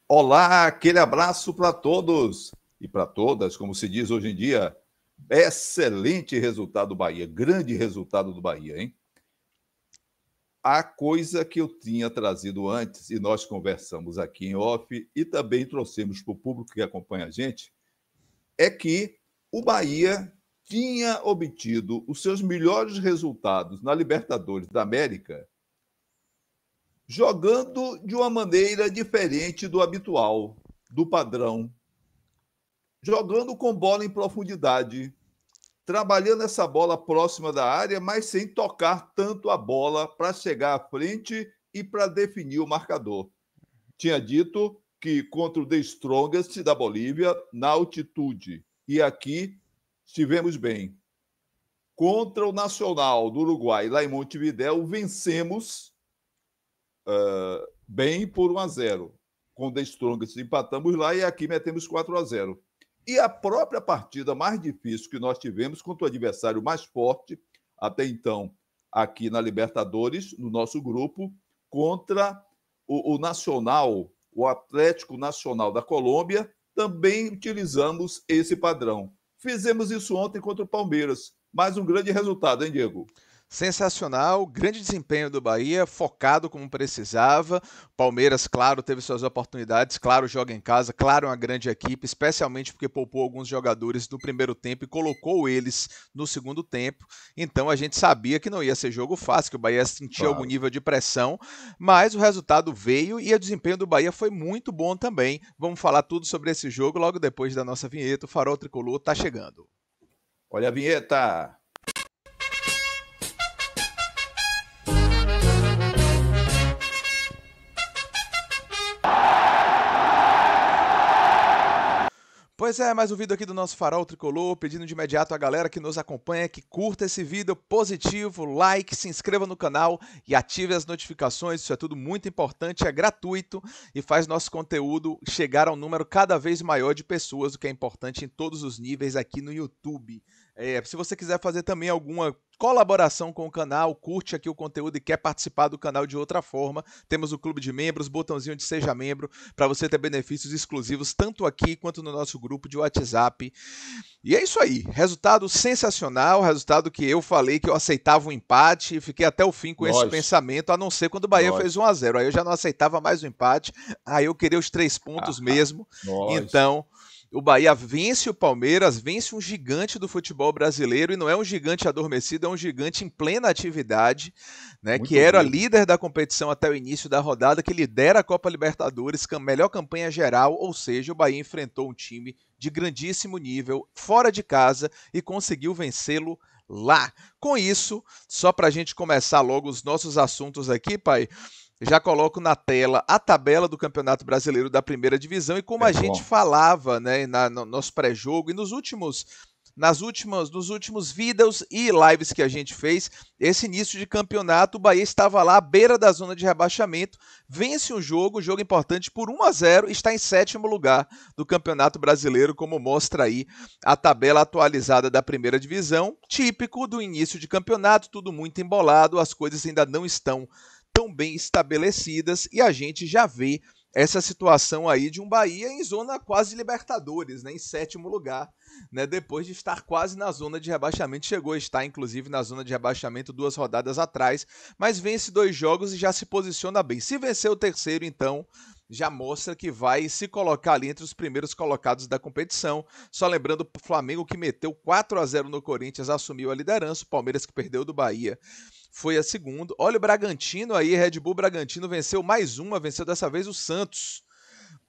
Olá, aquele abraço para todos e para todas, como se diz hoje em dia. Excelente resultado do Bahia, grande resultado do Bahia, hein? A coisa que eu tinha trazido antes, e nós conversamos aqui em off, e também trouxemos para o público que acompanha a gente, é que o Bahia tinha obtido os seus melhores resultados na Libertadores da América jogando de uma maneira diferente do habitual, do padrão, jogando com bola em profundidade, trabalhando essa bola próxima da área, mas sem tocar tanto a bola para chegar à frente e para definir o marcador. Tinha dito que contra o The Strongest da Bolívia, na altitude, e aqui estivemos bem. Contra o Nacional do Uruguai, lá em Montevidéu, vencemos bem por 1-0. Com o The Strongest empatamos lá e aqui metemos 4-0. E a própria partida mais difícil que nós tivemos contra o adversário mais forte, até então, aqui na Libertadores, no nosso grupo, contra o Nacional, o Atlético Nacional da Colômbia, também utilizamos esse padrão. Fizemos isso ontem contra o Palmeiras. Mais um grande resultado, hein, Diego? Sensacional, grande desempenho do Bahia, focado como precisava. Palmeiras, claro, teve suas oportunidades, claro, joga em casa, claro, é uma grande equipe, especialmente porque poupou alguns jogadores no primeiro tempo e colocou eles no segundo tempo. Então a gente sabia que não ia ser jogo fácil, que o Bahia sentia algum Claro. nível de pressão, mas o resultado veio e o desempenho do Bahia foi muito bom também. Vamos falar tudo sobre esse jogo logo depois da nossa vinheta. O Farol Tricolor tá chegando. Olha a vinheta. Pois é, mais um vídeo aqui do nosso Farol Tricolor, pedindo de imediato a galera que nos acompanha que curta esse vídeo positivo, like, se inscreva no canal e ative as notificações, isso é tudo muito importante, é gratuito e faz nosso conteúdo chegar a um número cada vez maior de pessoas, o que é importante em todos os níveis aqui no YouTube. Se você quiser fazer também alguma colaboração com o canal, curte aqui o conteúdo e quer participar do canal de outra forma, temos o clube de membros, botãozinho de seja membro, para você ter benefícios exclusivos tanto aqui quanto no nosso grupo de WhatsApp. E é isso aí, resultado sensacional, resultado que eu falei que eu aceitava o empate e fiquei até o fim com esse Nós, pensamento, a não ser quando o Bahia fez nós. 1-0, aí eu já não aceitava mais o empate, aí eu queria os 3 pontos mesmo, Nós. então o Bahia vence o Palmeiras, vence um gigante do futebol brasileiro, e não é um gigante adormecido, é um gigante em plena atividade, né, que Muito era vivo. líder da competição até o início da rodada, que lidera a Copa Libertadores, melhor campanha geral, ou seja, o Bahia enfrentou um time de grandíssimo nível, fora de casa, e conseguiu vencê-lo lá. Com isso, só para a gente começar logo os nossos assuntos aqui, pai, já coloco na tela a tabela do Campeonato Brasileiro da Primeira Divisão e como É a gente bom. falava, né, no nosso pré-jogo e nos últimos vídeos e lives que a gente fez, esse início de campeonato, o Bahia estava lá à beira da zona de rebaixamento, vence um jogo importante por 1-0, está em 7º lugar do Campeonato Brasileiro, como mostra aí a tabela atualizada da Primeira Divisão, típico do início de campeonato, tudo muito embolado, as coisas ainda não estão tão bem estabelecidas e a gente já vê essa situação aí de um Bahia em zona quase Libertadores, né, em 7º lugar, né, depois de estar quase na zona de rebaixamento, chegou a estar inclusive na zona de rebaixamento 2 rodadas atrás, mas vence 2 jogos e já se posiciona bem. Se vencer o terceiro, então, já mostra que vai se colocar ali entre os primeiros colocados da competição. Só lembrando o Flamengo que meteu 4-0 no Corinthians, assumiu a liderança, o Palmeiras que perdeu do Bahia foi a segunda. Olha o Bragantino aí, Red Bull Bragantino venceu mais uma, venceu dessa vez o Santos,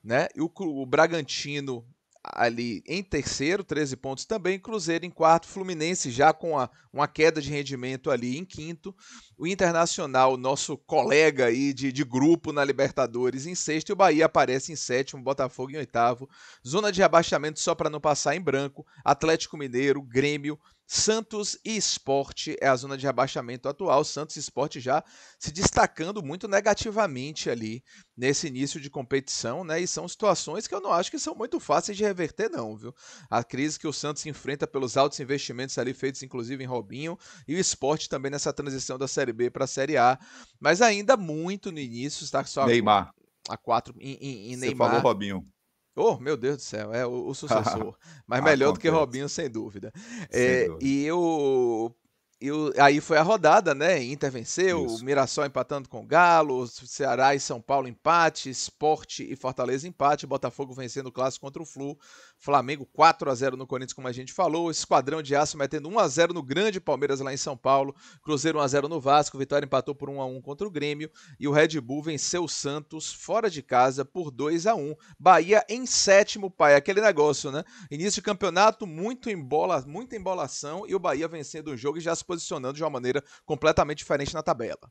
né? E o Bragantino ali em terceiro, 13 pontos também, Cruzeiro em quarto, Fluminense já com uma queda de rendimento ali em quinto, o Internacional, nosso colega aí de grupo na Libertadores, em sexto, e o Bahia aparece em sétimo, Botafogo em oitavo, zona de rebaixamento só para não passar em branco, Atlético Mineiro, Grêmio, Santos e Sport é a zona de rebaixamento atual, Santos e Sport já se destacando muito negativamente ali nesse início de competição, né? E são situações que eu não acho que são muito fáceis de reverter, não, viu? A crise que o Santos enfrenta pelos altos investimentos ali feitos, inclusive em Robinho, e o Sport também nessa transição da Série B para a Série A, mas ainda muito no início, está só Neymar. a 4 em Você falou Neymar. Robinho. Oh, meu Deus do céu, é o sucessor. Mas melhor do que Acontece, Robinho, sem dúvida. sem dúvida. E aí foi a rodada, né? Inter venceu, o Isso. Mirassol empatando com o Galo, Ceará e São Paulo empate, Sport e Fortaleza empate, Botafogo vencendo o clássico contra o Flu, Flamengo 4-0 no Corinthians, como a gente falou, Esquadrão de Aço metendo 1-0 no grande Palmeiras lá em São Paulo, Cruzeiro 1-0 no Vasco, Vitória empatou por 1-1 contra o Grêmio e o Red Bull venceu o Santos fora de casa por 2-1. Bahia em sétimo, pai, aquele negócio, né? Início de campeonato, muita embolação e o Bahia vencendo o jogo e já se posicionando de uma maneira completamente diferente na tabela.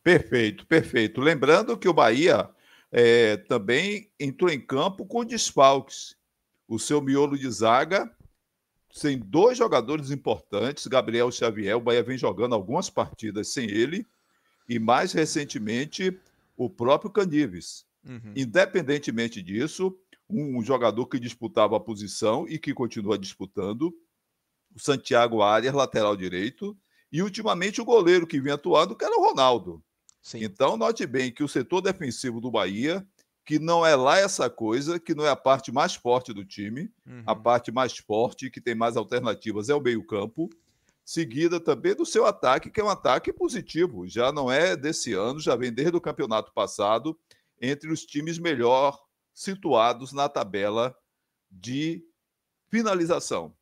Perfeito, perfeito. Lembrando que o Bahia também entrou em campo com desfalques. O seu miolo de zaga tem 2 jogadores importantes, Gabriel Xavier, o Bahia vem jogando algumas partidas sem ele, e mais recentemente o próprio Canives. Uhum. Independentemente disso, um jogador que disputava a posição e que continua disputando, o Santiago Arias, lateral direito, e ultimamente o goleiro que vinha atuando, que era o Ronaldo. Sim. Então, note bem que o setor defensivo do Bahia, que não é lá essa coisa, que não é a parte mais forte do time, a parte mais forte, que tem mais alternativas, é o meio-campo, seguida também do seu ataque, que é um ataque positivo, já não é desse ano, já vem desde o campeonato passado, entre os times melhor situados na tabela de finalização.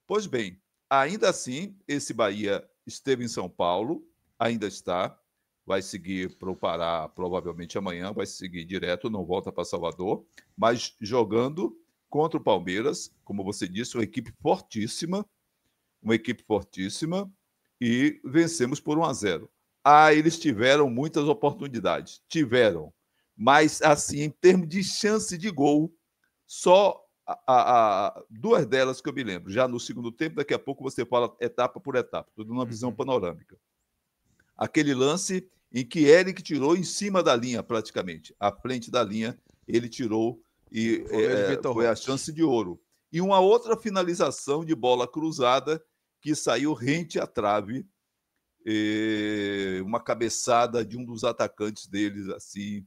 Pois bem, ainda assim, esse Bahia esteve em São Paulo, ainda está, vai seguir para o Pará provavelmente amanhã, vai seguir direto, não volta para Salvador, mas jogando contra o Palmeiras, como você disse, uma equipe fortíssima, e vencemos por 1-0. Eles tiveram muitas oportunidades, tiveram, mas assim, em termos de chance de gol, só 2 delas que eu me lembro. Já no segundo tempo, daqui a pouco você fala etapa por etapa, tudo numa visão panorâmica. Aquele lance em que Eric tirou em cima da linha, praticamente, à frente da linha, ele tirou e foi a chance de ouro. E uma outra finalização de bola cruzada que saiu rente à trave, uma cabeçada de um dos atacantes deles, assim,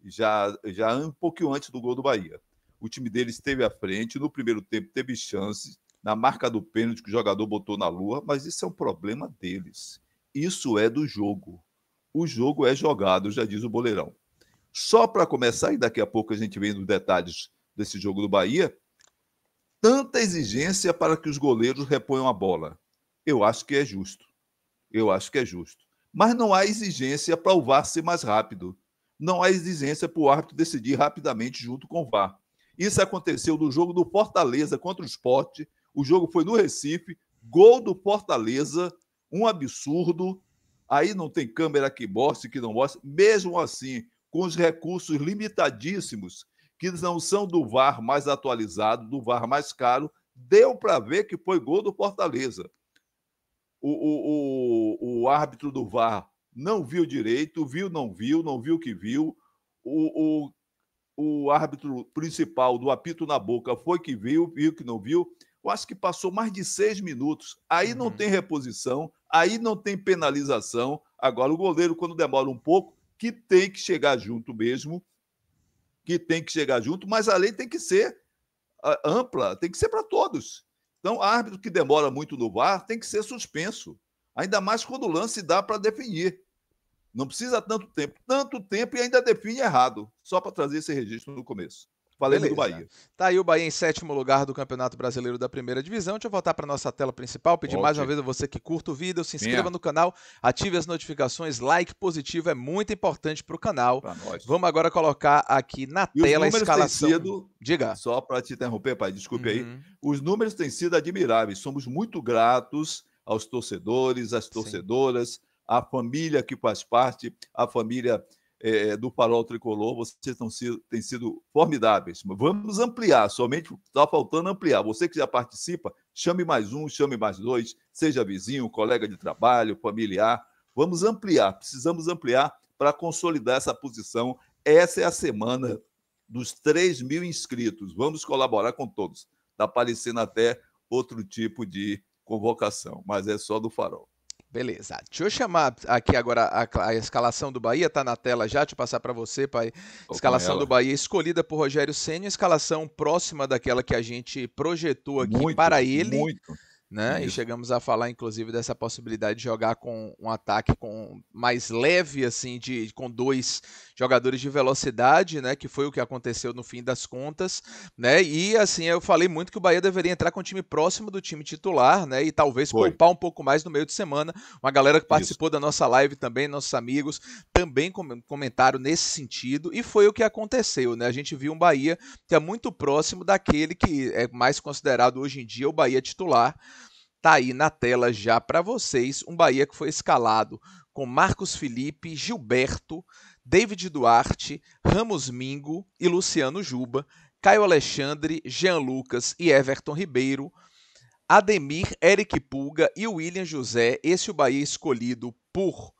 já um pouquinho antes do gol do Bahia. O time deles esteve à frente, no primeiro tempo teve chances, na marca do pênalti que o jogador botou na lua, mas isso é um problema deles. Isso é do jogo. O jogo é jogado, já diz o Boleirão. Só para começar, e daqui a pouco a gente vem nos detalhes desse jogo do Bahia, tanta exigência para que os goleiros reponham a bola. Eu acho que é justo. Mas não há exigência para o VAR ser mais rápido. Não há exigência para o árbitro decidir rapidamente junto com o VAR. Isso aconteceu no jogo do Fortaleza contra o Sport. O jogo foi no Recife. Gol do Fortaleza, um absurdo. Aí não tem câmera que mostre, que não mostre. Mesmo assim, com os recursos limitadíssimos, que não são do VAR mais atualizado, do VAR mais caro, deu para ver que foi gol do Fortaleza. O árbitro do VAR não viu direito, não viu o que viu. O árbitro principal do apito na boca foi que viu que não viu. Eu acho que passou mais de 6 minutos. Aí não tem reposição, aí não tem penalização. Agora, o goleiro, quando demora um pouco, que tem que chegar junto mesmo, mas a lei tem que ser ampla, tem que ser para todos. Então, árbitro que demora muito no VAR tem que ser suspenso. Ainda mais quando o lance dá para definir. Não precisa tanto tempo e ainda define errado. Só para trazer esse registro no começo. Falando do Bahia. Tá aí o Bahia em sétimo lugar do Campeonato Brasileiro da Primeira Divisão. Deixa eu voltar para nossa tela principal. Pedir mais uma vez a você que curta o vídeo, se inscreva no canal, ative as notificações, like positivo é muito importante para o canal. Vamos agora colocar aqui na tela a escalação. Diga. Só para te interromper, pai, desculpe aí. Os números têm sido admiráveis. Somos muito gratos aos torcedores, às torcedoras, à família que faz parte, à família do Farol Tricolor, vocês têm sido formidáveis. Vamos ampliar, somente está faltando ampliar. Você que já participa, chame mais um, chame mais dois, seja vizinho, colega de trabalho, familiar. Vamos ampliar, precisamos ampliar para consolidar essa posição. Essa é a semana dos 3.000 inscritos. Vamos colaborar com todos. Está aparecendo até outro tipo de convocação, mas é só do Farol. Beleza. Deixa eu chamar aqui agora a escalação do Bahia, tá na tela já, deixa eu passar para você, pai. Tô com Escalação do ela. Bahia escolhida por Rogério Ceni, escalação próxima daquela que a gente projetou aqui Muito, para ele, muito. né? E Isso. chegamos a falar, inclusive, dessa possibilidade de jogar com um ataque mais leve, assim, com 2 jogadores de velocidade, né? Que foi o que aconteceu no fim das contas, né? E assim, eu falei muito que o Bahia deveria entrar com um time próximo do time titular, né? E talvez Foi. poupar um pouco mais no meio de semana. Uma galera que Isso. participou da nossa live também, nossos amigos, também comentaram nesse sentido, e foi o que aconteceu, né? A gente viu um Bahia que é muito próximo daquele que é mais considerado hoje em dia o Bahia titular. Tá aí na tela já para vocês, um Bahia que foi escalado com Marcos Felipe, Gilberto, David Duarte, Ramos Mingo e Luciano Juba, Caio Alexandre, Jean Lucas e Everton Ribeiro, Ademir, Eric Pulga e William José. Esse é o Bahia escolhido por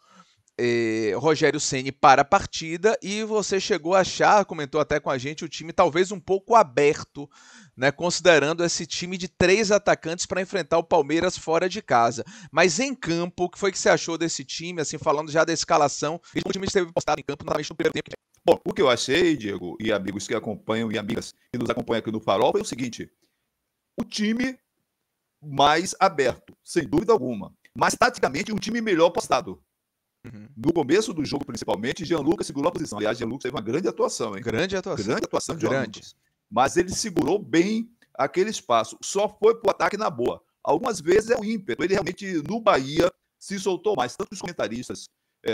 Rogério Ceni para a partida, e você chegou a achar, comentou até com a gente, o time talvez um pouco aberto, né, considerando esse time de 3 atacantes para enfrentar o Palmeiras fora de casa. Mas em campo, o que foi que você achou desse time, assim, falando já da escalação, e o time esteve postado em campo novamente no primeiro tempo? Bom, o que eu achei, Diego, e amigos que acompanham, e amigas que nos acompanham aqui no Farol, foi o seguinte: o time mais aberto, sem dúvida alguma, mas taticamente um time melhor postado. No começo do jogo, principalmente, Jean Lucas segurou a posição. Aliás, Jean Lucas teve uma grande atuação, hein? Grande atuação. Grande atuação de Jean Lucas. Mas ele segurou bem aquele espaço. Só foi pro ataque na boa. Algumas vezes é o ímpeto. Ele realmente, no Bahia, se soltou mais. Tanto os comentaristas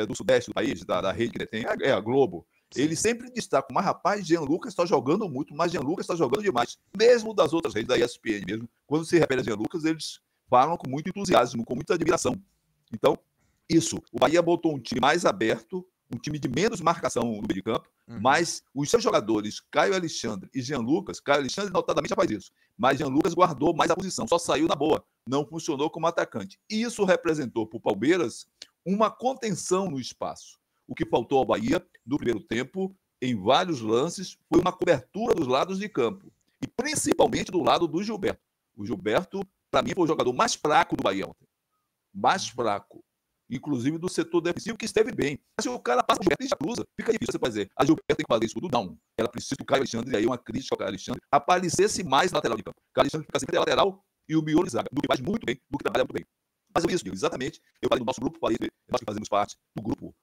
do sudeste do país, da rede que ele tem, a Globo, sim, eles sempre destacam, mas rapaz, Jean Lucas está jogando muito, mas Jean Lucas está jogando demais. Mesmo das outras redes, da ESPN mesmo, quando se refere a Jean Lucas, eles falam com muito entusiasmo, com muita admiração. Então, isso, o Bahia botou um time mais aberto, um time de menos marcação no meio de campo, mas os seus jogadores, Caio Alexandre e Jean Lucas, Caio Alexandre notadamente já faz isso, mas Jean Lucas guardou mais a posição, só saiu na boa, não funcionou como atacante. Isso representou para o Palmeiras uma contenção no espaço. O que faltou ao Bahia no primeiro tempo, em vários lances, foi uma cobertura dos lados de campo, e principalmente do lado do Gilberto. O Gilberto, para mim, foi o jogador mais fraco do Bahia ontem. Mais fraco. Inclusive do setor defensivo, que esteve bem. Mas se o cara passa o Gilberto e já cruza, fica difícil você fazer. A Gilberto tem que fazer isso tudo? Não. Ela precisa que o Caio Alexandre, e aí uma crítica ao Caio Alexandre, aparecesse mais na lateral de campo. O Caio Alexandre fica sempre lateral e o miolo de zaga, do que faz muito bem, do que trabalha muito bem. Mas eu vi isso, exatamente. Eu falei do nosso grupo, falei, nós que fazemos parte do grupo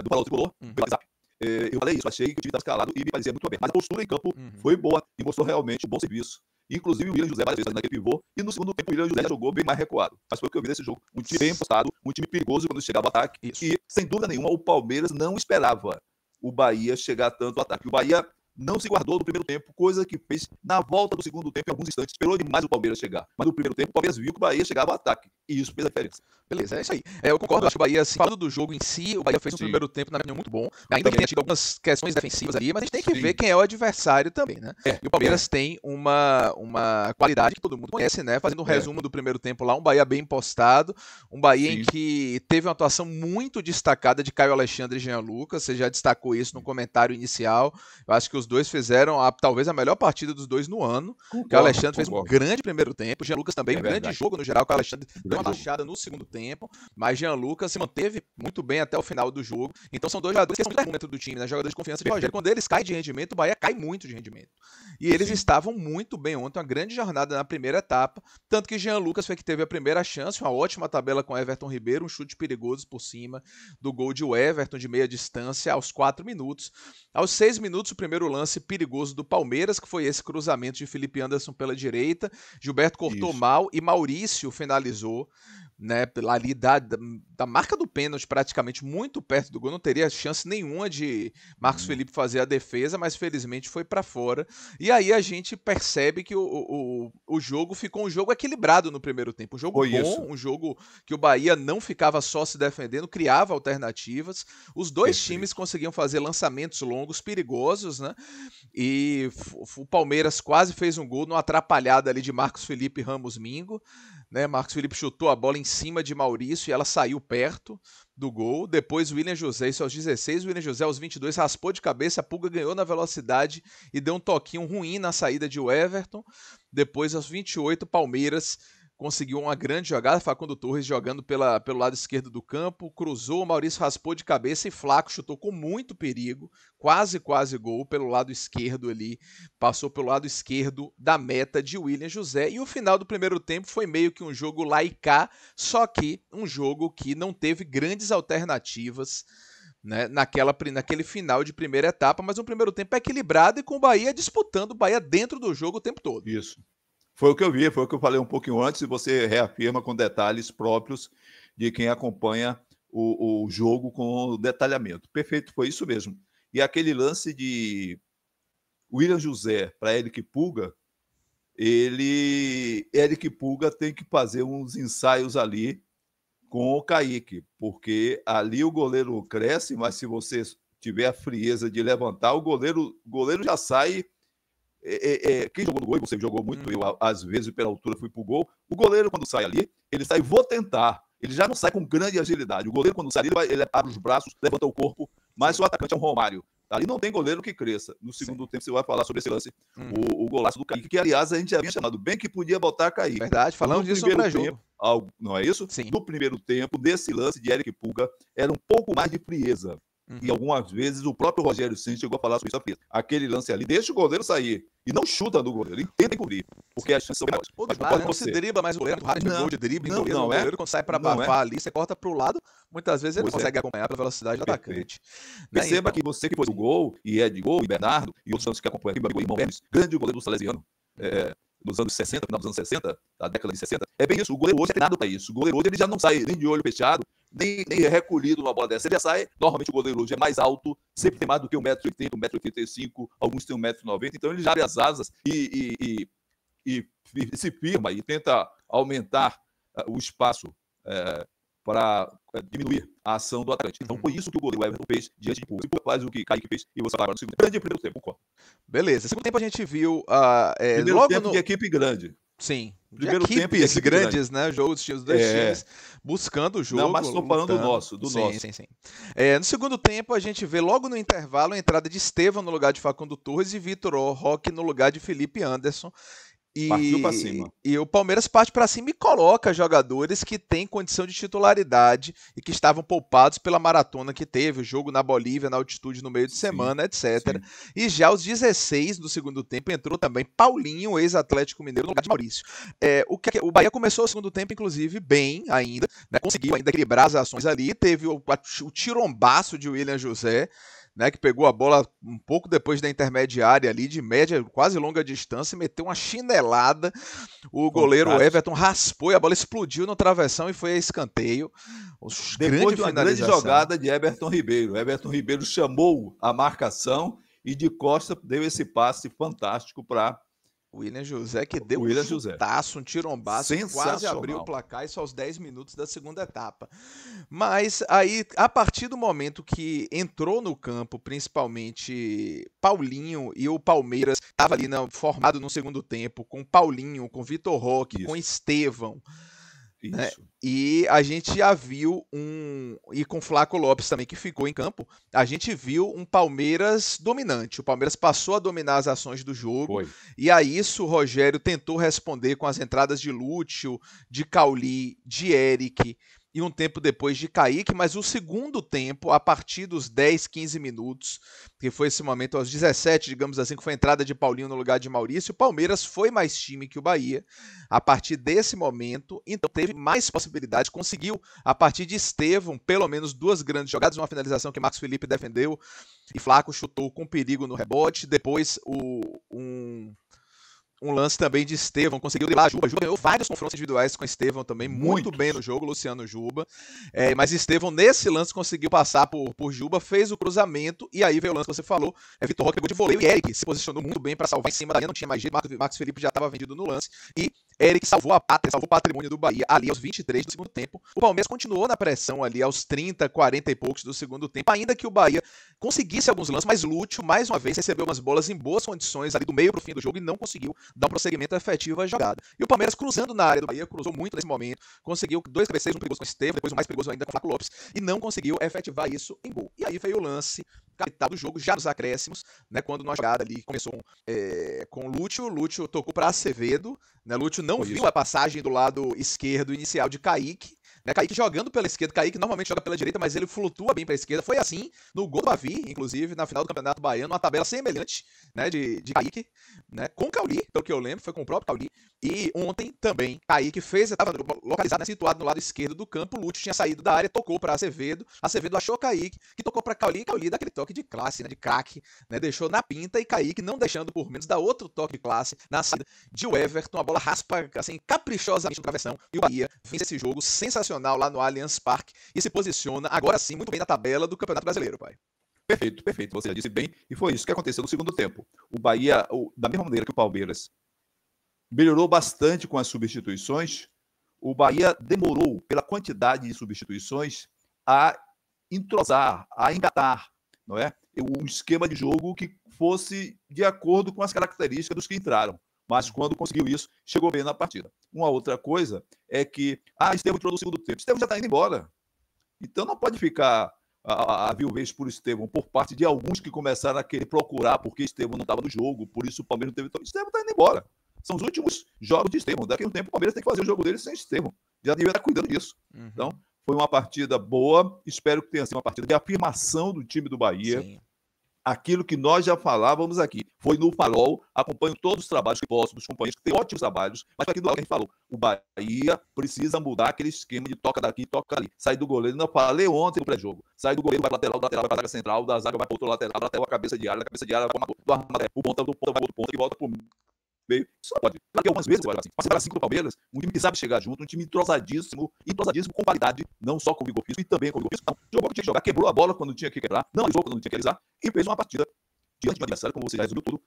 do Farol Tricolor, pelo WhatsApp. Eu falei isso, achei que o time estava escalado e me parecia muito bem. Mas a postura em campo foi boa e mostrou realmente um bom serviço. Inclusive o William José várias vezes naquele pivô, e no segundo tempo o William José já jogou bem mais recuado. Mas foi o que eu vi nesse jogo. Um time bem postado, um time perigoso quando chegava ao ataque. Isso. E, sem dúvida nenhuma, o Palmeiras não esperava o Bahia chegar tanto ao ataque. O Bahia não se guardou no primeiro tempo, coisa que fez na volta do segundo tempo, em alguns instantes, esperou demais o Palmeiras chegar. Mas no primeiro tempo o Palmeiras viu que o Bahia chegava ao ataque, e isso fez a diferença. Beleza, é isso aí. Eu concordo, acho que o Bahia, assim, falando do jogo em si, o Bahia fez um primeiro tempo, na minha opinião, muito bom. Ainda que tenha tido algumas questões defensivas ali, mas a gente tem que ver quem é o adversário também, né? E o Palmeiras tem uma qualidade que todo mundo conhece, né? Fazendo um resumo do primeiro tempo lá, um Bahia bem postado, um Bahia em que teve uma atuação muito destacada de Caio Alexandre e Jean Lucas, você já destacou isso no comentário inicial. Eu acho que os dois fizeram talvez a melhor partida dos dois no ano. O Caio Alexandre fez um grande primeiro tempo, o Jean Lucas também, um grande jogo no geral. O Caio Alexandre deu uma baixada no segundo tempo, mas Jean Lucas se manteve muito bem até o final do jogo. Então são dois jogadores que são muito momento do time, né? Jogadores de confiança de Rogério. Quando eles caem de rendimento, o Bahia cai muito de rendimento. E eles estavam muito bem ontem, uma grande jornada na primeira etapa, tanto que Jean Lucas foi que teve a primeira chance, uma ótima tabela com Everton Ribeiro, um chute perigoso por cima do gol de Everton de meia distância aos 4 minutos. Aos 6 minutos, o primeiro lance perigoso do Palmeiras, que foi esse cruzamento de Felipe Anderson pela direita. Gilberto cortou mal e Maurício finalizou, né, ali da marca do pênalti, praticamente muito perto do gol. Não teria chance nenhuma de Marcos Felipe fazer a defesa, mas felizmente foi para fora. E aí a gente percebe que o jogo ficou um jogo equilibrado no primeiro tempo. Um jogo bom, um jogo que o Bahia não ficava só se defendendo, criava alternativas. Os dois times conseguiam fazer lançamentos longos, perigosos, né? E o Palmeiras quase fez um gol numa atrapalhada ali de Marcos Felipe e Ramos Mingo, né? Marcos Felipe chutou a bola em cima de Maurício e ela saiu perto do gol. Depois o William José, isso aos 16, o William José aos 22 raspou de cabeça, a Pulga ganhou na velocidade e deu um toquinho ruim na saída de Everton. Depois aos 28 Palmeiras conseguiu uma grande jogada, Facundo Torres jogando pelo lado esquerdo do campo, cruzou, o Maurício raspou de cabeça e Flaco chutou com muito perigo, quase gol pelo lado esquerdo ali, passou pelo lado esquerdo da meta de William José, e o final do primeiro tempo foi meio que um jogo lá e cá, só que um jogo que não teve grandes alternativas, né, naquele final de primeira etapa, mas um primeiro tempo equilibrado e com o Bahia disputando, o Bahia dentro do jogo o tempo todo. Isso. Foi o que eu vi, foi o que eu falei um pouquinho antes, e você reafirma com detalhes próprios de quem acompanha o jogo com detalhamento. Perfeito, foi isso mesmo. E aquele lance de William José para Eric Pulga, Eric Pulga tem que fazer uns ensaios ali com o Kaique, porque ali o goleiro cresce, mas se você tiver a frieza de levantar, o goleiro já sai. Quem jogou no gol, você jogou muito, eu às vezes pela altura fui pro gol, o goleiro quando sai ali, ele sai, vou tentar, ele já não sai com grande agilidade, o goleiro quando sai ali, ele abre os braços, levanta o corpo, mas o atacante é um Romário, ali não tem goleiro que cresça. No segundo tempo você vai falar sobre esse lance, o golaço do Kaique, que aliás a gente já havia chamado, bem que podia botar Kaique. Verdade, falando disso no pré-jogo. Não é isso? Sim. No primeiro tempo, desse lance de Eric Pulga, era um pouco mais de frieza. E algumas vezes o próprio Rogério Ceni chegou a falar sobre isso. Aquele lance ali, deixa o goleiro sair. E não chuta no goleiro, ele tenta cobrir. Porque as chances são melhores. Não se dribla mais o goleiro, raro de gol de drible. O goleiro, quando sai para bafar ali, você corta para o lado, muitas vezes ele não consegue acompanhar pela velocidade do atacante. Perceba que você que foi do gol, e é de gol, e Bernardo, e outros tantos que acompanham aqui, o irmão Hermes, grande goleiro do Salesiano, nos anos 60, final dos anos 60, da década de 60, é bem isso, o goleiro hoje é treinado para isso. O goleiro hoje ele já não sai nem de olho fechado, nem recolhido numa bola dessa. Ele já sai, normalmente o goleiro hoje é mais alto, sempre tem mais do que 1,80 m, 1,85 m, alguns têm 1,90 m, então ele já abre as asas e se firma e tenta aumentar o espaço para diminuir a ação do atacante. Então foi isso que o goleiro Everton fez diante de Pulga. Se Pulga faz o que Kaique fez, e você fala no segundo grande primeiro tempo, concordo. Beleza, segundo tempo a gente viu primeiro logo tempo de equipe grande. Sim, primeiro tempo de equipe grandes, né? Jogos dos dois times buscando o jogo. Não, mas estou falando do nosso. Sim. No segundo tempo, a gente vê logo no intervalo a entrada de Estevão no lugar de Facundo Torres e Vitor Roque no lugar de Felipe Anderson. Partiu para cima. E o Palmeiras parte para cima e coloca jogadores que têm condição de titularidade e que estavam poupados pela maratona que teve, o jogo na Bolívia, na altitude no meio de semana, etc. E já aos 16 do segundo tempo entrou também Paulinho, ex-Atlético Mineiro, no lugar de Maurício. O Bahia começou o segundo tempo, inclusive, bem ainda, né? Conseguiu ainda equilibrar as ações ali, teve o tirombaço de William José, né, que pegou a bola um pouco depois da intermediária ali, de média, quase longa distância, e meteu uma chinelada. O goleiro Everton raspou e a bola explodiu no travessão e foi a escanteio. Depois de uma grande jogada de Everton Ribeiro. Everton Ribeiro chamou a marcação e de costa deu esse passe fantástico para William José, que deu um chutaço, um tirombaço, quase abriu o placar, isso aos 10 minutos da segunda etapa. Mas aí, a partir do momento que entrou no campo, principalmente Paulinho, e o Palmeiras estava ali formado no segundo tempo, com Paulinho, com Vitor Roque, com Estevão, né? E a gente já viu e com Flaco Lopes também, que ficou em campo, a gente viu um Palmeiras dominante. O Palmeiras passou a dominar as ações do jogo. E a isso o Rogério tentou responder com as entradas de Lúcio, de Cauli, de Eric e um tempo depois de Kaique, mas o segundo tempo, a partir dos 10, 15 minutos, que foi esse momento aos 17, digamos assim, que foi a entrada de Paulinho no lugar de Maurício, o Palmeiras foi mais time que o Bahia a partir desse momento, então teve mais possibilidades, conseguiu, a partir de Estevão, pelo menos duas grandes jogadas, uma finalização que Marcos Felipe defendeu e Flaco chutou com perigo no rebote, depois um lance também de Estevão, conseguiu driblar a Juba. Juba ganhou vários confrontos individuais com Estevão também, muito bem no jogo, Luciano Juba. Mas Estevão, nesse lance, conseguiu passar por Juba, fez o cruzamento, e aí veio o lance que você falou, Vitor Roque pegou de voleio, e Eric se posicionou muito bem para salvar em cima da linha, não tinha mais jeito, Marcos Felipe já estava vendido no lance, e Eric salvou a pátria, salvou o patrimônio do Bahia ali aos 23 do segundo tempo. O Palmeiras continuou na pressão ali aos 30, 40 e poucos do segundo tempo, ainda que o Bahia conseguisse alguns lances, mas Lúcio, mais uma vez, recebeu umas bolas em boas condições ali do meio para o fim do jogo e não conseguiu dar um prosseguimento efetivo à jogada. E o Palmeiras cruzando na área do Bahia, cruzou muito nesse momento, conseguiu 2 cabeceiros, um perigoso com o Estevão, depois o mais perigoso ainda com o Flaco Lopes, e não conseguiu efetivar isso em gol. E aí veio o lance capital do jogo, já nos acréscimos, né, quando uma jogada ali começou com o Lúcio tocou para Acevedo, né, Lúcio não viu a passagem do lado esquerdo inicial de Kaique, né, Kaique jogando pela esquerda, Kaique normalmente joga pela direita, mas ele flutua bem para a esquerda, foi assim no gol do Bavi, inclusive, na final do Campeonato Baiano, uma tabela semelhante, né, de Kaique, né, com o Cauli, pelo que eu lembro, foi com o próprio Cauli, e ontem também, Kaique estava localizado, né, situado no lado esquerdo do campo, o Lúcio tinha saído da área, tocou para Acevedo achou Kaique, que tocou para Cauli daquele toque de classe, né, de craque, né, deixou na pinta, e Kaique não deixando por menos, dá outro toque de classe na saída de Everton, a bola raspa assim caprichosamente no travessão, e o Bahia vence esse jogo sensacional lá no Allianz Parque e se posiciona agora sim muito bem na tabela do Campeonato Brasileiro, pai. Perfeito, perfeito, você já disse bem, e foi isso que aconteceu no segundo tempo. O Bahia, da mesma maneira que o Palmeiras melhorou bastante com as substituições, o Bahia demorou, pela quantidade de substituições, a entrosar, a engatar, não é? Um esquema de jogo que fosse de acordo com as características dos que entraram. Mas quando conseguiu isso, chegou bem na partida. Uma outra coisa é que, Estevão entrou no segundo tempo. Estevão já está indo embora. Então não pode ficar a viuvez por Estevão por parte de alguns que começaram a querer procurar porque Estevão não estava no jogo, por isso o Palmeiras não teve. Estevão está indo embora. São os últimos jogos de Estevão. Daqui a um tempo o Palmeiras tem que fazer o jogo dele sem Estevão. Já devia estar cuidando disso. Então, foi uma partida boa. Espero que tenha sido uma partida de afirmação do time do Bahia. Sim. Aquilo que nós já falávamos aqui. Foi no Farol. Acompanho todos os trabalhos que posso dos companheiros, que têm ótimos trabalhos. Mas foi aquilo que a gente falou. O Bahia precisa mudar aquele esquema de toca daqui, toca ali. Sai do goleiro. Não falei ontem no pré-jogo. Sai do goleiro, vai para lateral, lateral vai para a zaga central, da zaga vai para outro lateral, lateral a cabeça de área, da cabeça de área vai para o ponta, do ponta vai para outro ponta, que volta para o meio. Isso não pode. Claro que algumas vezes agora assim. Mas assim com o Palmeiras, um time que sabe chegar junto, um time entrosadíssimo com qualidade, não só com vigor físico, e também com vigor físico. Não, jogou quando tinha que jogar, quebrou a bola quando tinha que quebrar, não alisou quando não tinha que alisar, e fez uma partida diante de um adversário, como você já resumiu tudo,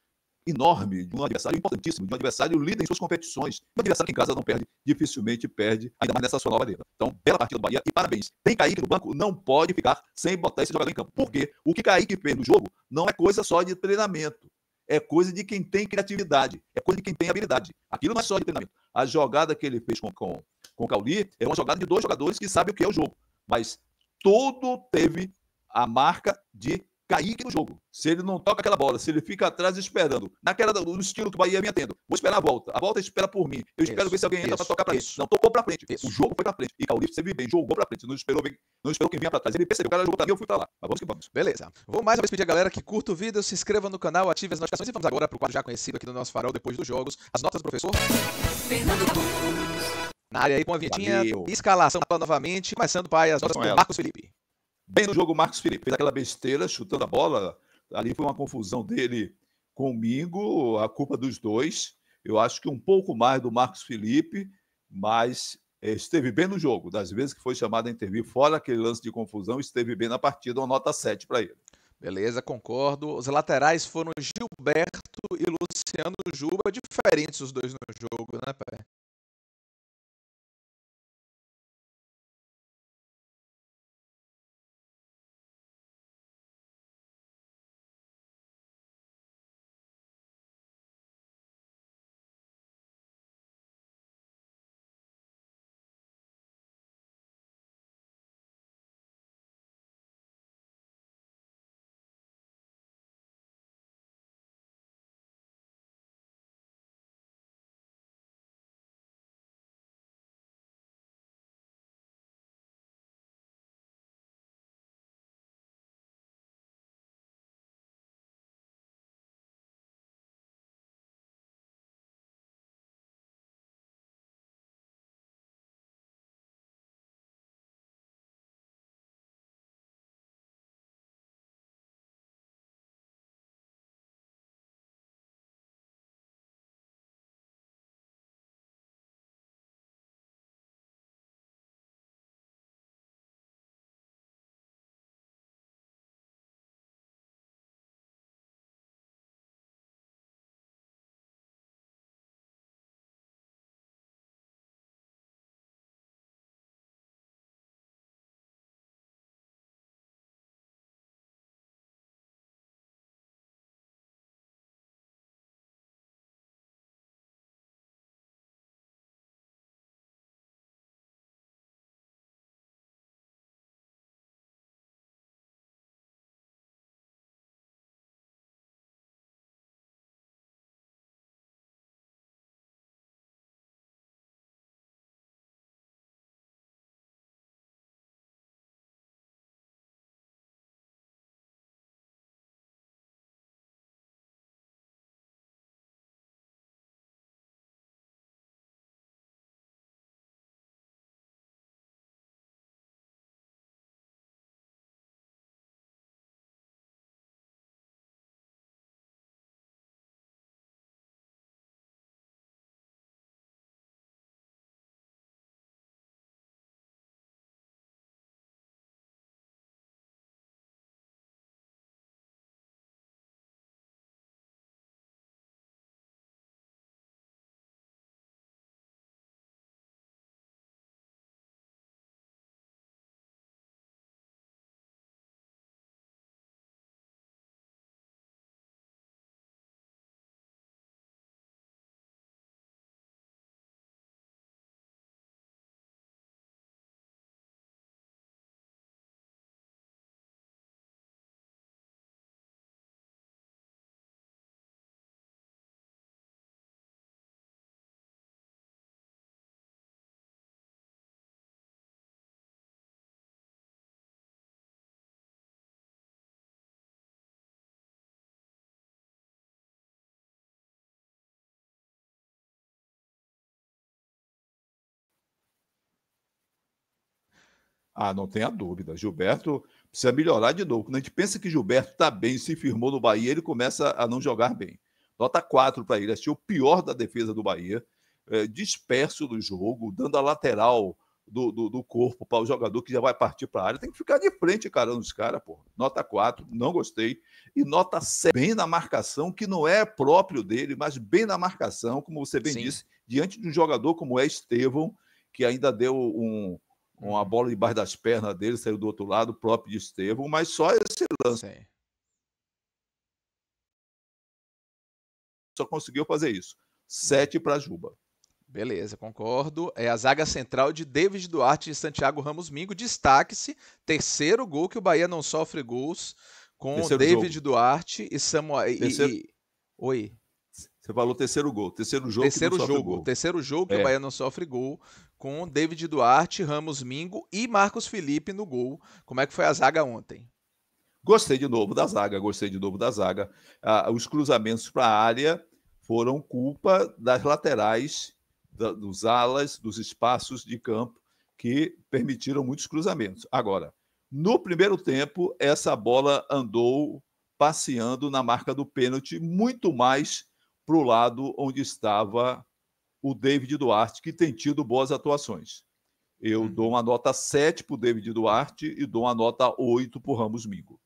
enorme, de um adversário importantíssimo, de um adversário líder em suas competições, um adversário que em casa não perde, dificilmente perde, ainda mais nessa sua nova liga. Então, bela partida do Bahia e parabéns. Tem Kaique no banco, não pode ficar sem botar esse jogador em campo. Por quê? O que Kaique fez no jogo não é coisa só de treinamento. É coisa de quem tem criatividade, é coisa de quem tem habilidade. Aquilo não é só de treinamento. A jogada que ele fez com o Cauli é uma jogada de dois jogadores que sabem o que é o jogo. Mas todo teve a marca de Kaique no jogo. Se ele não toca aquela bola, se ele fica atrás esperando, no estilo que o Bahia vinha tendo, vou esperar a volta espera por mim. Eu espero ver se alguém entra para tocar para frente. Não tocou para frente. O jogo foi para frente. E Cauli sempre bem, jogou para frente. Não esperou quem vinha para trás. Ele percebeu, o cara jogou para mim, eu fui para lá. Mas vamos que vamos. Beleza. Vou mais uma vez pedir a galera que curta o vídeo, se inscreva no canal, ative as notificações e vamos agora para o quadro já conhecido aqui do nosso Farol depois dos jogos. As notas do professor. Na área aí com a vinhetinha, escalação novamente, começando, pai, as notas do Marcos Felipe. Bem no jogo, Marcos Felipe fez aquela besteira, chutando a bola. Ali foi uma confusão dele comigo, a culpa dos dois. Eu acho que um pouco mais do Marcos Felipe, mas esteve bem no jogo. Das vezes que foi chamado a intervir, fora aquele lance de confusão, esteve bem na partida, uma nota 7 para ele. Beleza, concordo. Os laterais foram Gilberto e Luciano Juba, diferentes os dois no jogo, né, pai? Ah, não tenha dúvida. Gilberto precisa melhorar de novo. Quando a gente pensa que Gilberto está bem, se firmou no Bahia, ele começa a não jogar bem. Nota 4 para ele. Achei o pior da defesa do Bahia. Disperso no jogo, dando a lateral do corpo para o jogador que já vai partir para a área. Tem que ficar de frente, cara, nos caras, pô. Nota 4, não gostei. E nota 7, bem na marcação, que não é próprio dele, mas bem na marcação, como você bem disse, diante de um jogador como é Estevão, que ainda deu uma bola debaixo das pernas dele, saiu do outro lado, próprio de Estevão, mas só esse lance. Sim. Só conseguiu fazer isso. 7 para Juba. Beleza, concordo. É a zaga central de David Duarte e Santiago Ramos Mingo. Destaque-se, terceiro gol que o Bahia não sofre gols com terceiro David jogo. Duarte e Samuel. Oi. Você falou terceiro gol. Terceiro jogo que não sofre gol. Terceiro jogo que o Bahia não sofre gol com David Duarte, Ramos Mingo e Marcos Felipe no gol. Como é que foi a zaga ontem? Gostei de novo da zaga. Os cruzamentos para a área foram culpa das laterais, dos alas, dos espaços de campo que permitiram muitos cruzamentos. Agora, no primeiro tempo, essa bola andou passeando na marca do pênalti muito mais para o lado onde estava o David Duarte, que tem tido boas atuações. Eu dou uma nota 7 para o David Duarte e dou uma nota 8 para o Ramos Mingo.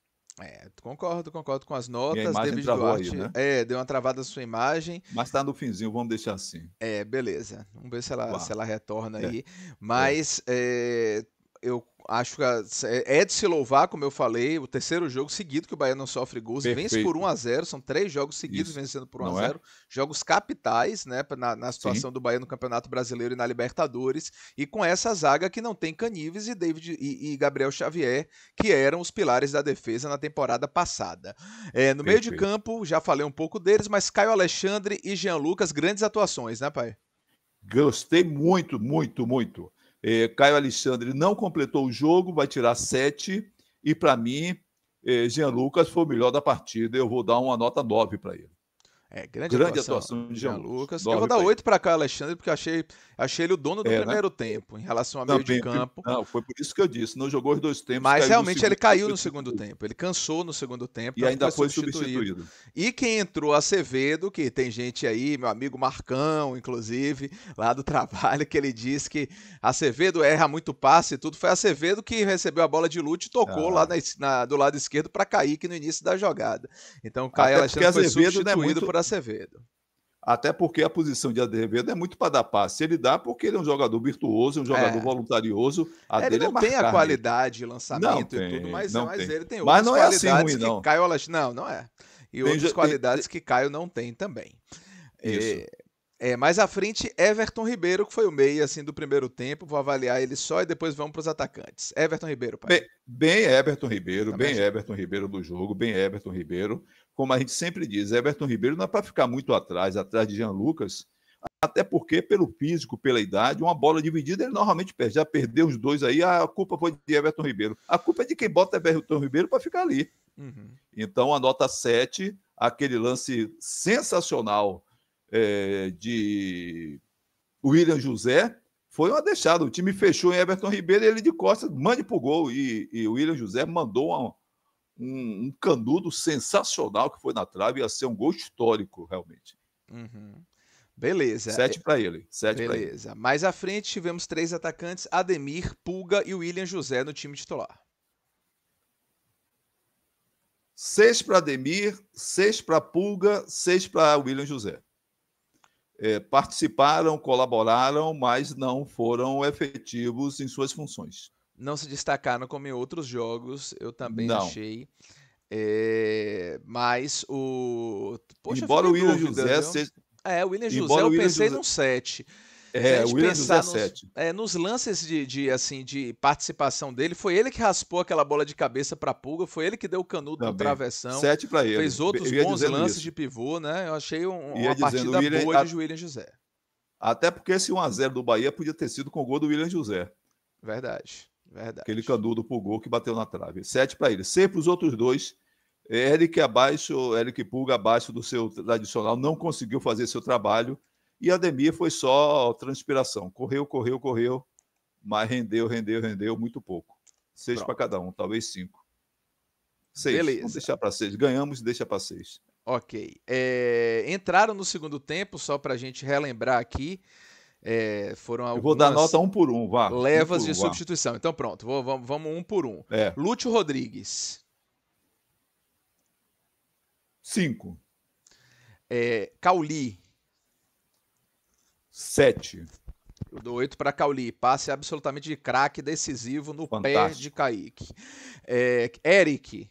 Concordo com as notas. Minha imagem David travou Duarte aí, né? Deu uma travada na sua imagem. Mas está no finzinho, vamos deixar assim. Beleza. Vamos ver se ela retorna aí. Mas eu acho que é de se louvar, como eu falei, o terceiro jogo seguido que o Bahia não sofre gols, vence por 1-0, são 3 jogos seguidos vencendo por 1-0, jogos capitais, né, na situação do Bahia no Campeonato Brasileiro e na Libertadores, e com essa zaga que não tem Canives e David e Gabriel Xavier, que eram os pilares da defesa na temporada passada. No meio de campo, já falei um pouco deles, mas Caio Alexandre e Jean Lucas, grandes atuações, né, pai? Gostei muito. Caio Alexandre não completou o jogo, vai tirar 7. E, para mim, Jean Lucas foi o melhor da partida. Eu vou dar uma nota 9 para ele. Grande atuação de Jean Lucas. Eu vou dar 8 para Caio Alexandre, porque achei ele o dono do primeiro tempo, em relação ao meio de campo. Não, foi por isso que eu disse, não jogou os dois tempos. Mas realmente ele caiu no segundo tempo, ele cansou no segundo tempo. E ainda foi substituído. E quem entrou, Acevedo, que tem gente aí, meu amigo Marcão, inclusive, lá do trabalho, que ele disse que Acevedo erra muito passe e tudo. Foi Acevedo que recebeu a bola de Lute e tocou lá do lado esquerdo para Kaique no início da jogada. Então, Caio Alexandre foi substituído por Acevedo. Até porque a posição de Acevedo é muito para dar passe. Ele dá porque ele é um jogador virtuoso, um jogador voluntarioso. Ele não tem a qualidade de lançamento e tudo, mas ele tem outras qualidades que Caio Alexandre... Não é. E outras qualidades que Caio não tem também. Isso. Mais à frente, Everton Ribeiro, que foi o meia assim, do primeiro tempo. Vou avaliar ele só e depois vamos para os atacantes. Everton Ribeiro, pai. Bem Everton Ribeiro do jogo, bem Everton Ribeiro. Como a gente sempre diz, Everton Ribeiro não é para ficar muito atrás de Jean Lucas, até porque, pelo físico, pela idade, uma bola dividida ele normalmente perde. Já perdeu os dois aí, a culpa foi de Everton Ribeiro. A culpa é de quem bota Everton Ribeiro para ficar ali. Então, a nota 7, aquele lance sensacional de William José, foi uma deixada. O time fechou em Everton Ribeiro e ele de costas, mande pro gol. E o William José mandou um canudo sensacional que foi na trave, ia ser um gol histórico, realmente. Beleza. 7 para ele. Beleza. Mais à frente tivemos 3 atacantes, Ademir, Pulga e William José no time titular. 6 para Ademir, 6 para Pulga, 6 para William José. Participaram, colaboraram, mas não foram efetivos em suas funções. Não se destacaram como em outros jogos, eu também achei. Mas o... Poxa, embora o William José seja... o William José eu pensei num 7. O William José 7. Nos lances de participação dele, foi ele que raspou aquela bola de cabeça para Pulga, foi ele que deu o canudo no travessão. 7 para ele. Fez outros bons lances de pivô, né? Eu achei uma partida boa de William José. Até porque esse 1-0 do Bahia podia ter sido com o gol do William José. Verdade. Aquele canudo pro gol que bateu na trave. 7 para ele. 6 para os outros dois. Eric Pulga abaixo do seu tradicional, não conseguiu fazer seu trabalho. E Ademir foi só transpiração. Correu, mas rendeu muito pouco. 6 para cada um, talvez 5. 6. Beleza. Vamos deixar para 6. Ganhamos e deixa para 6. Ok. Entraram no segundo tempo, só para a gente relembrar aqui, foram algumas... Eu vou dar nota 1 por 1, vá. Levas de substituição. Então pronto, vamos 1 por 1. Lúcio Rodrigues. 5. Cauli. 7. Eu dou 8 para Cauli. Passe absolutamente de craque, decisivo no pé de Kaique. Eric.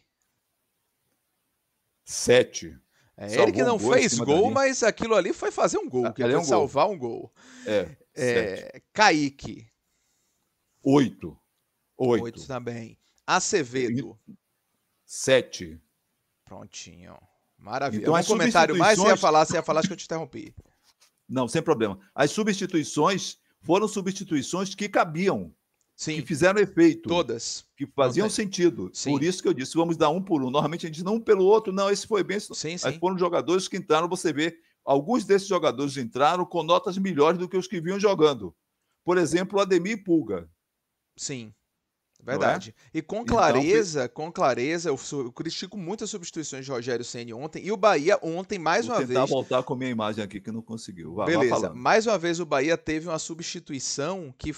7. Eric não fez gol, mas aquilo ali foi fazer um gol, que foi salvar um gol. 7. Kaique. 8. 8 também. Acevedo. 7. Prontinho. Maravilha. Então, um comentário mais, você ia falar, acho que eu te interrompi. Não, sem problema. As substituições foram substituições que cabiam. Sim. Que fizeram efeito. Todas. Que faziam sentido. Sim. Por isso que eu disse, vamos dar 1 por 1. Normalmente a gente diz, não, um pelo outro, não, esse foi bem. Sim, Mas foram jogadores que entraram, você vê, alguns desses jogadores entraram com notas melhores do que os que vinham jogando. Por exemplo, o Ademir Pulga. Sim. Verdade. E com clareza, eu critico muito as substituições de Rogério Ceni ontem. E o Bahia ontem, mais uma vez... Vou tentar voltar com a minha imagem aqui, que não conseguiu. Beleza. Mais uma vez o Bahia teve uma substituição que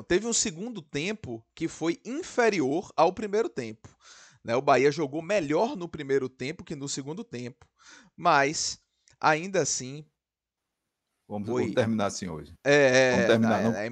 teve um segundo tempo que foi inferior ao primeiro tempo. Né? O Bahia jogou melhor no primeiro tempo que no segundo tempo. Mas, ainda assim... Vamos terminar assim hoje. Vamos terminar, a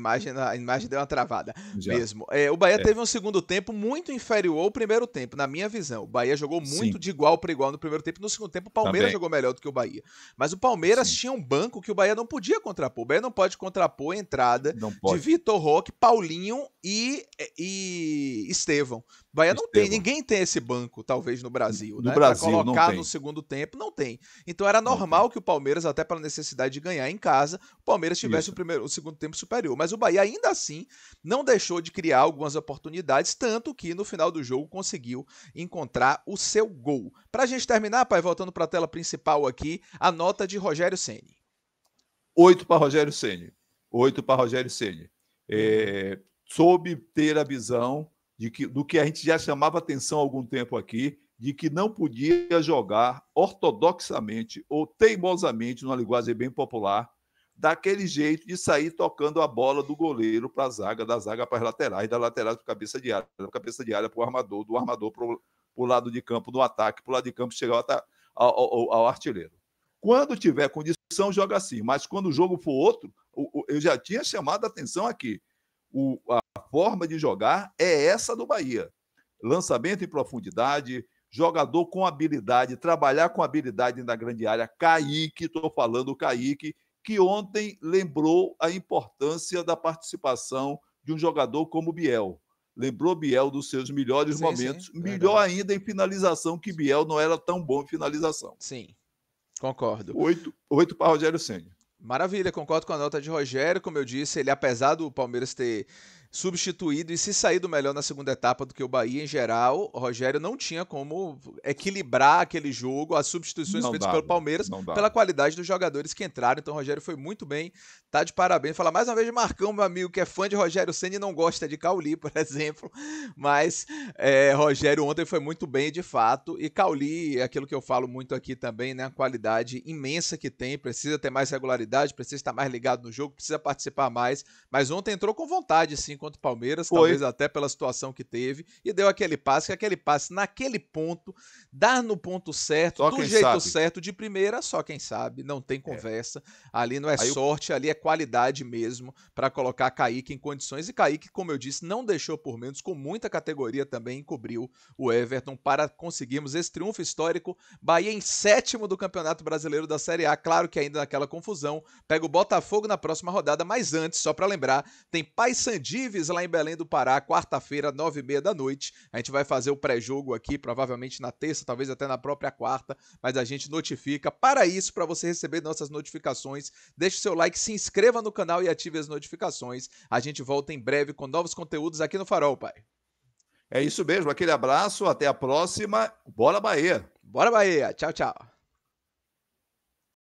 imagem deu uma travada mesmo. O Bahia teve um segundo tempo muito inferior ao primeiro tempo, na minha visão. O Bahia jogou muito de igual para igual no primeiro tempo. No segundo tempo, o Palmeiras jogou melhor do que o Bahia. Mas o Palmeiras tinha um banco que o Bahia não podia contrapor. O Bahia não pode contrapor a entrada de Vitor Roque, Paulinho e Estevão. O Bahia não tem, ninguém tem esse banco, talvez, no Brasil. No Brasil, pra colocar no segundo tempo, não tem. Então era normal que o Palmeiras, até pela necessidade de ganhar em casa, o Palmeiras tivesse o segundo tempo superior. Mas o Bahia, ainda assim, não deixou de criar algumas oportunidades, tanto que no final do jogo conseguiu encontrar o seu gol. Pra gente terminar, pai, voltando pra tela principal aqui, a nota de Rogério Ceni. 8 para Rogério Ceni. 8 para Rogério Ceni. Soube ter a visão do que a gente já chamava atenção há algum tempo aqui, de que não podia jogar ortodoxamente ou teimosamente, numa linguagem bem popular, daquele jeito de sair tocando a bola do goleiro para a zaga, da zaga para as laterais, da lateral para a cabeça de área, da cabeça de área para o armador, do armador para o lado de campo, do ataque, para o lado de campo chegar ao artilheiro. Quando tiver condição, joga assim, mas quando o jogo for outro, eu já tinha chamado a atenção aqui, a forma de jogar é essa do Bahia. Lançamento em profundidade, jogador com habilidade, trabalhar com habilidade na grande área. Kaique, estou falando Kaique, que ontem lembrou a importância da participação de um jogador como Biel. Lembrou Biel dos seus melhores momentos, melhor ainda em finalização, que Biel não era tão bom em finalização. Sim, concordo. 8 para Rogério Ceni. Maravilha, concordo com a nota de Rogério. Como eu disse, ele, apesar do Palmeiras ter substituído e se saído melhor na segunda etapa do que o Bahia em geral, o Rogério não tinha como equilibrar aquele jogo, as substituições feitas pelo Palmeiras, pela qualidade dos jogadores que entraram. Então o Rogério foi muito bem, tá de parabéns. Falar mais uma vez de Marcão, meu amigo, que é fã de Rogério Ceni e não gosta de Cauli, por exemplo, mas Rogério ontem foi muito bem, de fato, e Cauli, aquilo que eu falo muito aqui também, né, a qualidade imensa que tem, precisa ter mais regularidade, precisa estar mais ligado no jogo, precisa participar mais, mas ontem entrou com vontade, sim, contra o Palmeiras, talvez até pela situação que teve, e deu aquele passe naquele ponto, dar no ponto certo, só do jeito certo, de primeira, só quem sabe, não tem conversa, ali não é sorte, ali é qualidade mesmo, para colocar Kaique em condições, e Kaique, como eu disse, não deixou por menos, com muita categoria também, encobriu o Everton para conseguirmos esse triunfo histórico. Bahia em 7º do Campeonato Brasileiro da Série A, claro que ainda naquela confusão, pega o Botafogo na próxima rodada, mas antes, só para lembrar, tem Paysandives lá em Belém do Pará, quarta-feira, 9h30 da noite. A gente vai fazer o pré-jogo aqui, provavelmente na terça, talvez até na própria quarta, mas a gente notifica. Para isso, para você receber nossas notificações, deixe o seu like, se inscreva no canal e ative as notificações. A gente volta em breve com novos conteúdos aqui no Farol, pai. É isso mesmo, aquele abraço, até a próxima. Bora Bahia! Bora Bahia! Tchau, tchau!